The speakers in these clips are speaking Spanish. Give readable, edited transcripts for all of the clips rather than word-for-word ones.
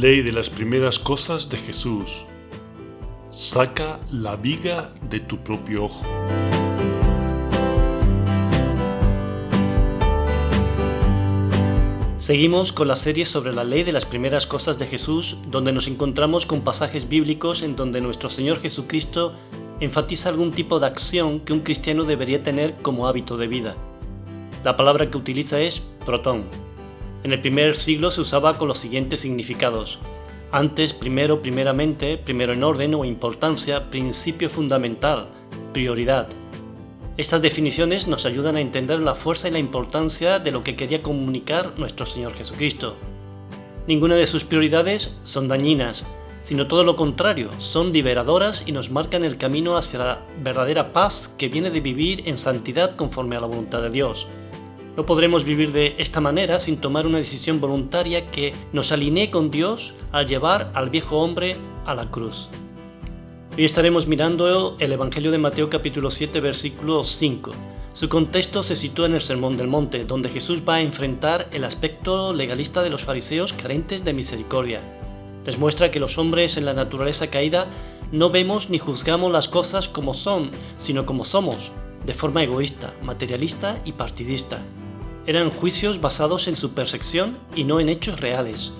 Ley de las primeras cosas de Jesús. Saca la viga de tu propio ojo. Seguimos con la serie sobre la ley de las primeras cosas de Jesús, donde nos encontramos con pasajes bíblicos en donde nuestro Señor Jesucristo enfatiza algún tipo de acción que un cristiano debería tener como hábito de vida. La palabra que utiliza es protón. En el primer siglo se usaba con los siguientes significados: antes, primero, primeramente, primero en orden o importancia, principio fundamental, prioridad. Estas definiciones nos ayudan a entender la fuerza y la importancia de lo que quería comunicar nuestro Señor Jesucristo. Ninguna de sus prioridades son dañinas, sino todo lo contrario, son liberadoras y nos marcan el camino hacia la verdadera paz que viene de vivir en santidad conforme a la voluntad de Dios. No podremos vivir de esta manera sin tomar una decisión voluntaria que nos alinee con Dios al llevar al viejo hombre a la cruz. Hoy estaremos mirando el Evangelio de Mateo capítulo 7 versículo 5. Su contexto se sitúa en el Sermón del Monte, donde Jesús va a enfrentar el aspecto legalista de los fariseos carentes de misericordia. Les muestra que los hombres en la naturaleza caída no vemos ni juzgamos las cosas como son, sino como somos, de forma egoísta, materialista y partidista. Eran juicios basados en su percepción y no en hechos reales.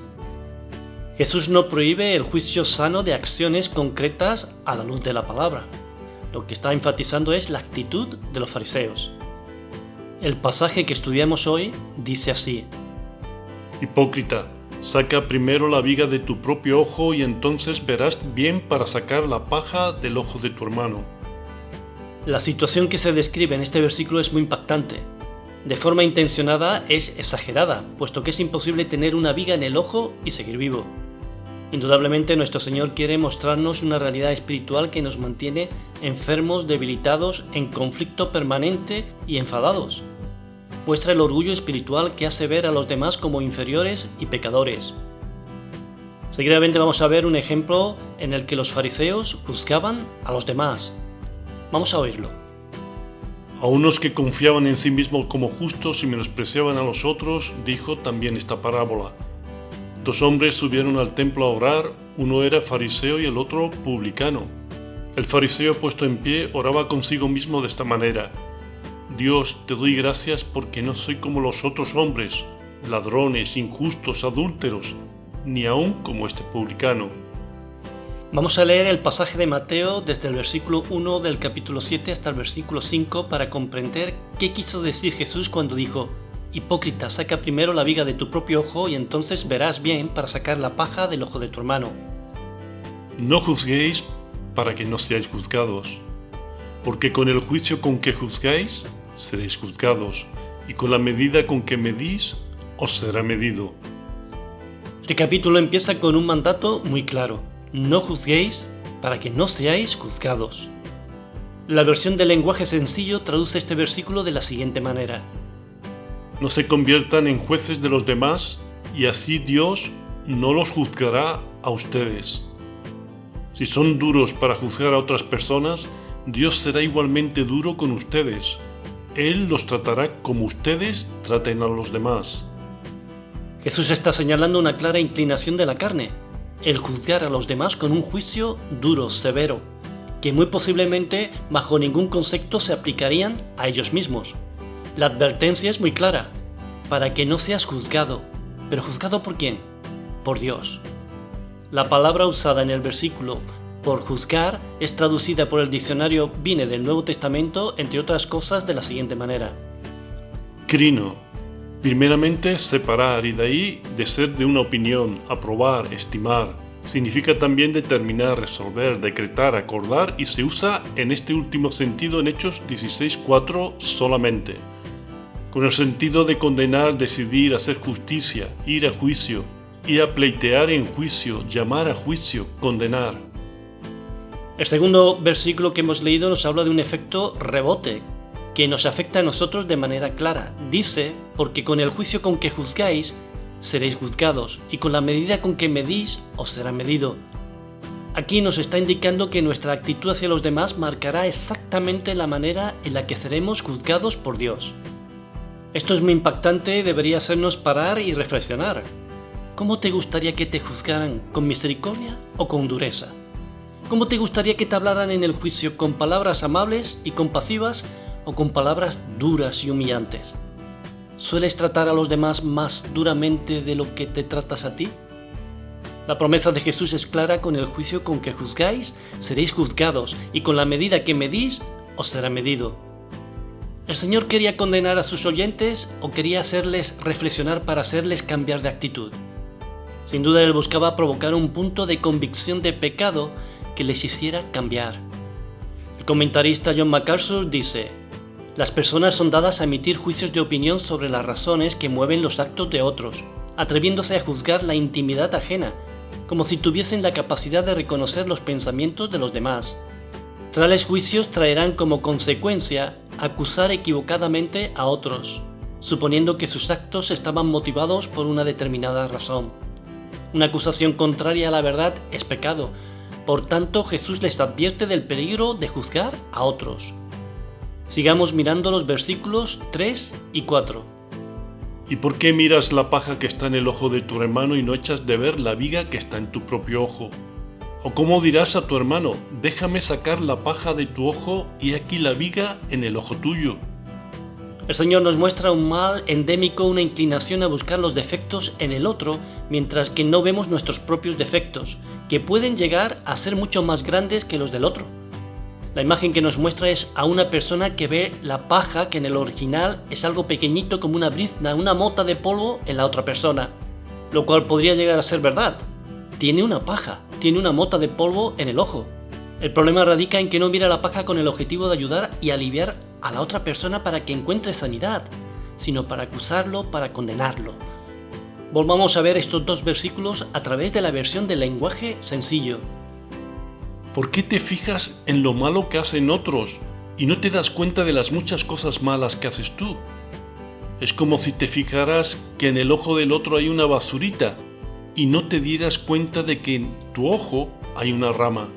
Jesús no prohíbe el juicio sano de acciones concretas a la luz de la palabra. Lo que está enfatizando es la actitud de los fariseos. El pasaje que estudiamos hoy dice así: Hipócrita, saca primero la viga de tu propio ojo y entonces verás bien para sacar la paja del ojo de tu hermano. La situación que se describe en este versículo es muy impactante. De forma intencionada es exagerada, puesto que es imposible tener una viga en el ojo y seguir vivo. Indudablemente nuestro Señor quiere mostrarnos una realidad espiritual que nos mantiene enfermos, debilitados, en conflicto permanente y enfadados. Muestra el orgullo espiritual que hace ver a los demás como inferiores y pecadores. Seguidamente vamos a ver un ejemplo en el que los fariseos juzgaban a los demás. Vamos a oírlo. A unos que confiaban en sí mismos como justos y menospreciaban a los otros, dijo también esta parábola. Dos hombres subieron al templo a orar, uno era fariseo y el otro publicano. El fariseo, puesto en pie, oraba consigo mismo de esta manera: Dios, te doy gracias porque no soy como los otros hombres, ladrones, injustos, adúlteros, ni aun como este publicano. Vamos a leer el pasaje de Mateo desde el versículo 1 del capítulo 7 hasta el versículo 5 para comprender qué quiso decir Jesús cuando dijo: Hipócrita, saca primero la viga de tu propio ojo y entonces verás bien para sacar la paja del ojo de tu hermano. No juzguéis para que no seáis juzgados, porque con el juicio con que juzgáis, seréis juzgados, y con la medida con que medís, os será medido. El capítulo empieza con un mandato muy claro: no juzguéis para que no seáis juzgados. La versión del lenguaje sencillo traduce este versículo de la siguiente manera: no se conviertan en jueces de los demás, y así Dios no los juzgará a ustedes. Si son duros para juzgar a otras personas, Dios será igualmente duro con ustedes. Él los tratará como ustedes traten a los demás. Jesús está señalando una clara inclinación de la carne: el juzgar a los demás con un juicio duro, severo, que muy posiblemente bajo ningún concepto se aplicarían a ellos mismos. La advertencia es muy clara: para que no seas juzgado. ¿Pero juzgado por quién? Por Dios. La palabra usada en el versículo por juzgar es traducida por el diccionario Vine del Nuevo Testamento, entre otras cosas, de la siguiente manera: crino, primeramente separar, y de ahí de ser de una opinión, aprobar, estimar. Significa también determinar, resolver, decretar, acordar, y se usa en este último sentido en Hechos 16:4 solamente, con el sentido de condenar, decidir, hacer justicia, ir a juicio, ir a pleitear en juicio, llamar a juicio, condenar. El segundo versículo que hemos leído nos habla de un efecto rebote que nos afecta a nosotros de manera clara. Dice: porque con el juicio con que juzgáis, seréis juzgados, y con la medida con que medís, os será medido. Aquí nos está indicando que nuestra actitud hacia los demás marcará exactamente la manera en la que seremos juzgados por Dios. Esto es muy impactante y debería hacernos parar y reflexionar. ¿Cómo te gustaría que te juzgaran? ¿Con misericordia o con dureza? ¿Cómo te gustaría que te hablaran en el juicio? ¿Con palabras amables y compasivas o con palabras duras y humillantes? ¿Sueles tratar a los demás más duramente de lo que te tratas a ti? La promesa de Jesús es clara: con el juicio con que juzgáis, seréis juzgados, y con la medida que medís, os será medido. ¿El Señor quería condenar a sus oyentes o quería hacerles reflexionar para hacerles cambiar de actitud? Sin duda Él buscaba provocar un punto de convicción de pecado que les hiciera cambiar. El comentarista John MacArthur dice: las personas son dadas a emitir juicios de opinión sobre las razones que mueven los actos de otros, atreviéndose a juzgar la intimidad ajena, como si tuviesen la capacidad de reconocer los pensamientos de los demás. Tales juicios traerán como consecuencia acusar equivocadamente a otros, suponiendo que sus actos estaban motivados por una determinada razón. Una acusación contraria a la verdad es pecado. Por tanto, Jesús les advierte del peligro de juzgar a otros. Sigamos mirando los versículos 3 y 4. ¿Y por qué miras la paja que está en el ojo de tu hermano y no echas de ver la viga que está en tu propio ojo? ¿O cómo dirás a tu hermano: déjame sacar la paja de tu ojo y aquí la viga en el ojo tuyo? El Señor nos muestra un mal endémico, una inclinación a buscar los defectos en el otro, mientras que no vemos nuestros propios defectos, que pueden llegar a ser mucho más grandes que los del otro. La imagen que nos muestra es a una persona que ve la paja, que en el original es algo pequeñito como una brizna, una mota de polvo en la otra persona, lo cual podría llegar a ser verdad. Tiene una paja, tiene una mota de polvo en el ojo. El problema radica en que no mira la paja con el objetivo de ayudar y aliviar a la otra persona para que encuentre sanidad, sino para acusarlo, para condenarlo. Volvamos a ver estos dos versículos a través de la versión del lenguaje sencillo. ¿Por qué te fijas en lo malo que hacen otros y no te das cuenta de las muchas cosas malas que haces tú? Es como si te fijaras que en el ojo del otro hay una basurita y no te dieras cuenta de que en tu ojo hay una rama.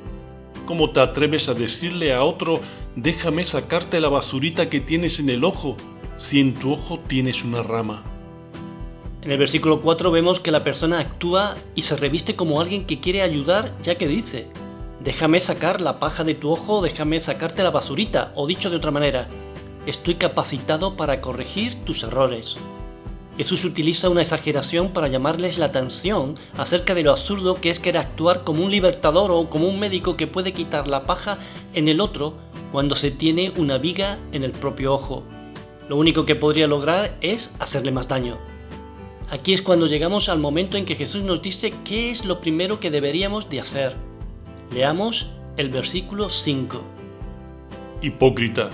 ¿Cómo te atreves a decirle a otro: déjame sacarte la basurita que tienes en el ojo, si en tu ojo tienes una rama? En el versículo 4 vemos que la persona actúa y se reviste como alguien que quiere ayudar, ya que dice: déjame sacar la paja de tu ojo, déjame sacarte la basurita, o dicho de otra manera, estoy capacitado para corregir tus errores. Jesús utiliza una exageración para llamarles la atención acerca de lo absurdo que es querer actuar como un libertador o como un médico que puede quitar la paja en el otro cuando se tiene una viga en el propio ojo. Lo único que podría lograr es hacerle más daño. Aquí es cuando llegamos al momento en que Jesús nos dice qué es lo primero que deberíamos de hacer. Leamos el versículo 5. Hipócrita,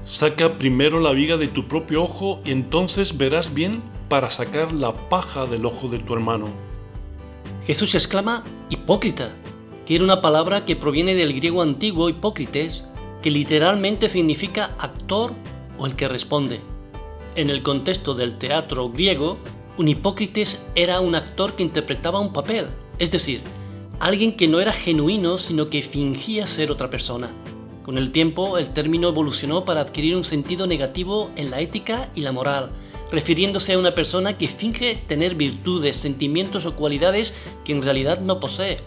saca primero la viga de tu propio ojo y entonces verás bien para sacar la paja del ojo de tu hermano. Jesús exclama hipócrita, que era una palabra que proviene del griego antiguo hipócrites, que literalmente significa actor o el que responde. En el contexto del teatro griego, un hipócrites era un actor que interpretaba un papel, es decir, alguien que no era genuino sino que fingía ser otra persona. Con el tiempo, el término evolucionó para adquirir un sentido negativo en la ética y la moral, refiriéndose a una persona que finge tener virtudes, sentimientos o cualidades que en realidad no posee,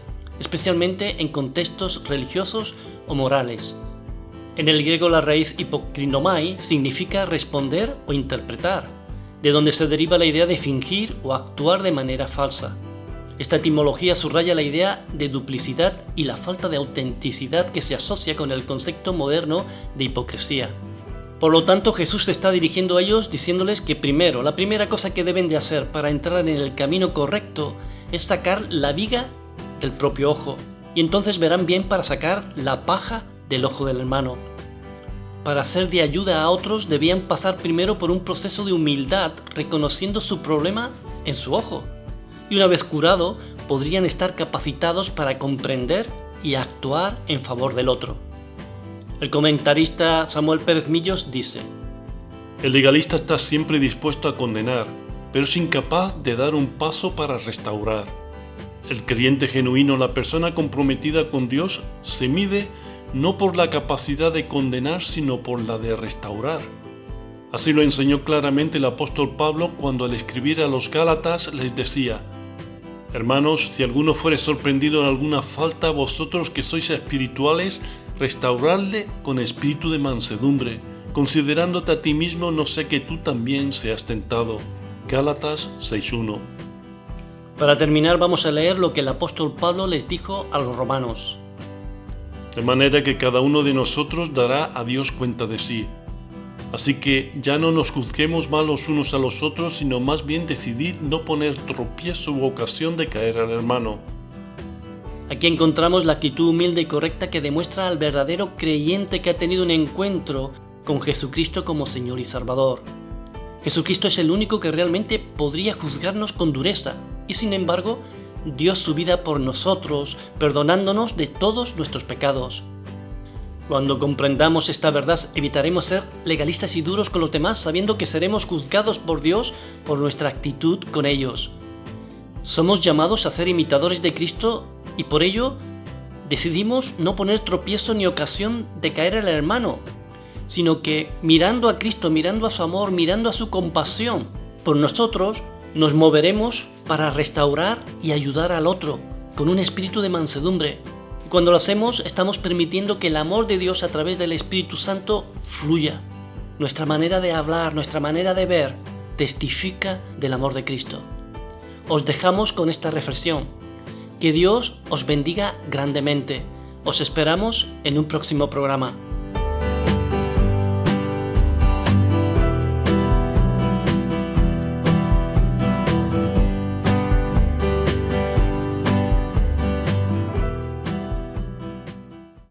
especialmente en contextos religiosos o morales. En el griego la raíz hipokrinomai significa responder o interpretar, de donde se deriva la idea de fingir o actuar de manera falsa. Esta etimología subraya la idea de duplicidad y la falta de autenticidad que se asocia con el concepto moderno de hipocresía. Por lo tanto, Jesús se está dirigiendo a ellos diciéndoles que primero, la primera cosa que deben de hacer para entrar en el camino correcto es sacar la viga del propio ojo, y entonces verán bien para sacar la paja del ojo del hermano. Para ser de ayuda a otros debían pasar primero por un proceso de humildad, reconociendo su problema en su ojo. Y una vez curado, podrían estar capacitados para comprender y actuar en favor del otro. El comentarista Samuel Pérez Millos dice: el legalista está siempre dispuesto a condenar, pero es incapaz de dar un paso para restaurar. El creyente genuino, la persona comprometida con Dios, se mide no por la capacidad de condenar, sino por la de restaurar. Así lo enseñó claramente el apóstol Pablo cuando al escribir a los Gálatas les decía: Hermanos, si alguno fuere sorprendido en alguna falta, vosotros que sois espirituales, restauradle con espíritu de mansedumbre, considerándote a ti mismo, no sé que tú también seas tentado. Gálatas 6:1. Para terminar, vamos a leer lo que el apóstol Pablo les dijo a los romanos. De manera que cada uno de nosotros dará a Dios cuenta de sí. Así que ya no nos juzguemos mal los unos a los otros, sino más bien decidid no poner tropiezo u ocasión de caer al hermano. Aquí encontramos la actitud humilde y correcta que demuestra al verdadero creyente que ha tenido un encuentro con Jesucristo como Señor y Salvador. Jesucristo es el único que realmente podría juzgarnos con dureza, y sin embargo, dio su vida por nosotros, perdonándonos de todos nuestros pecados. Cuando comprendamos esta verdad, evitaremos ser legalistas y duros con los demás, sabiendo que seremos juzgados por Dios por nuestra actitud con ellos. Somos llamados a ser imitadores de Cristo y por ello decidimos no poner tropiezo ni ocasión de caer al hermano, sino que mirando a Cristo, mirando a su amor, mirando a su compasión por nosotros, nos moveremos para restaurar y ayudar al otro con un espíritu de mansedumbre. Cuando lo hacemos, estamos permitiendo que el amor de Dios a través del Espíritu Santo fluya. Nuestra manera de hablar, nuestra manera de ver, testifica del amor de Cristo. Os dejamos con esta reflexión. Que Dios os bendiga grandemente. Os esperamos en un próximo programa.